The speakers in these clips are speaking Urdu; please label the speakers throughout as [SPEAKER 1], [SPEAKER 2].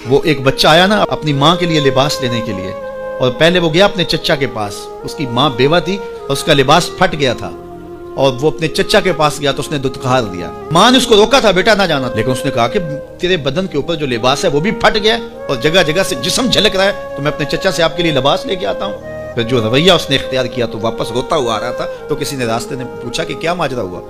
[SPEAKER 1] وہ ایک بچہ آیا نا اپنی ماں کے لیے لباس لینے کے لیے، اور پہلے وہ گیا اپنے چچا کے پاس، اس کی ماں بیوہ تھی اور اس کا لباس پھٹ گیا تھا، اور وہ اپنے چچا کے پاس گیا تو اس نے دتکار دیا۔ ماں نے اس کو روکا تھا بیٹا نہ جانا، لیکن اس نے کہا کہ تیرے بدن کے اوپر جو لباس ہے وہ بھی پھٹ گیا اور جگہ جگہ سے جسم جھلک رہا ہے، تو میں اپنے چچا سے آپ کے لیے لباس لے کے آتا ہوں۔ پھر جو رویہ اس نے اختیار کیا تو واپس روتا ہوا آ رہا تھا، تو کسی نے راستے نے پوچھا کہ کیا ماجرا ہوا؟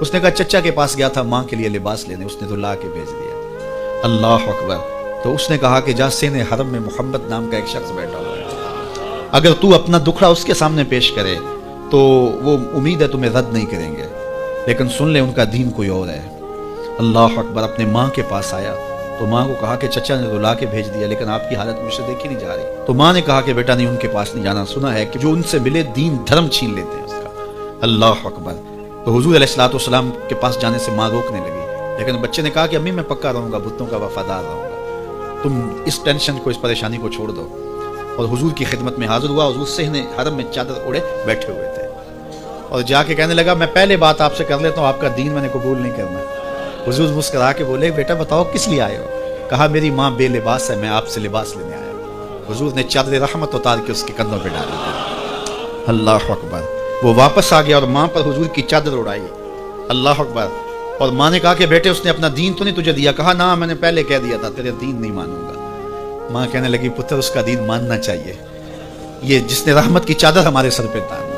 [SPEAKER 1] اس نے کہا چچا کے پاس گیا تھا ماں کے لیے لباس لینے، اس نے تو لا کے بھیج دیا۔ اللہ اکبر۔ تو اس نے کہا کہ جا سین حرم میں محمد نام کا ایک شخص بیٹھا ہوا ہے، اگر تو اپنا دکھڑا اس کے سامنے پیش کرے تو وہ امید ہے تمہیں رد نہیں کریں گے، لیکن سن لے ان کا دین کوئی اور ہے۔ اللہ اکبر۔ اپنے ماں کے پاس آیا تو ماں کو کہا کہ چچا نے تو لا کے بھیج دیا، لیکن آپ کی حالت مجھ سے دیکھی نہیں جا رہی۔ تو ماں نے کہا کہ بیٹا نہیں، ان کے پاس نہیں جانا، سنا ہے کہ جو ان سے ملے دین دھرم چھین لیتے ہیں اس کا۔ اللہ اکبر۔ تو حضور علیہ الصلوۃ والسلام کے پاس جانے سے ماں روکنے لگی، لیکن بچے نے کہا کہ امی میں پکا رہوں گا، بتوں کا وفادار رہوں گا، تم اس ٹینشن کو، اس پریشانی کو چھوڑ دو۔ اور حضور کی خدمت میں حاضر ہوا۔ حضور صحن حرم میں چادر اوڑے بیٹھے ہوئے تھے، اور جا کے کہنے لگا میں پہلے بات آپ سے کر لیتا ہوں، آپ کا دین میں نے قبول نہیں کرنا۔ حضور مسکرا کے بولے بیٹا بتاؤ کس لیے آئے ہو؟ کہا میری ماں بے لباس ہے، میں آپ سے لباس لینے آیا ہوں۔ حضور نے چادر رحمت اتار کے اس کے کندھوں پہ ڈال دی۔ اللہ اکبر۔ وہ واپس آ گیا اور ماں پر حضور کی چادر اڑائی۔ اللہ اکبر۔ اور ماں نے کہا کہ بیٹے اس نے اپنا دین تو نہیں تجھے دیا؟ کہا نہ، میں نے پہلے کہہ دیا تھا تیرے دین نہیں مانوں گا۔ ماں کہنے لگی پتر اس کا دین ماننا چاہیے، یہ جس نے رحمت کی چادر ہمارے سر پہ ڈال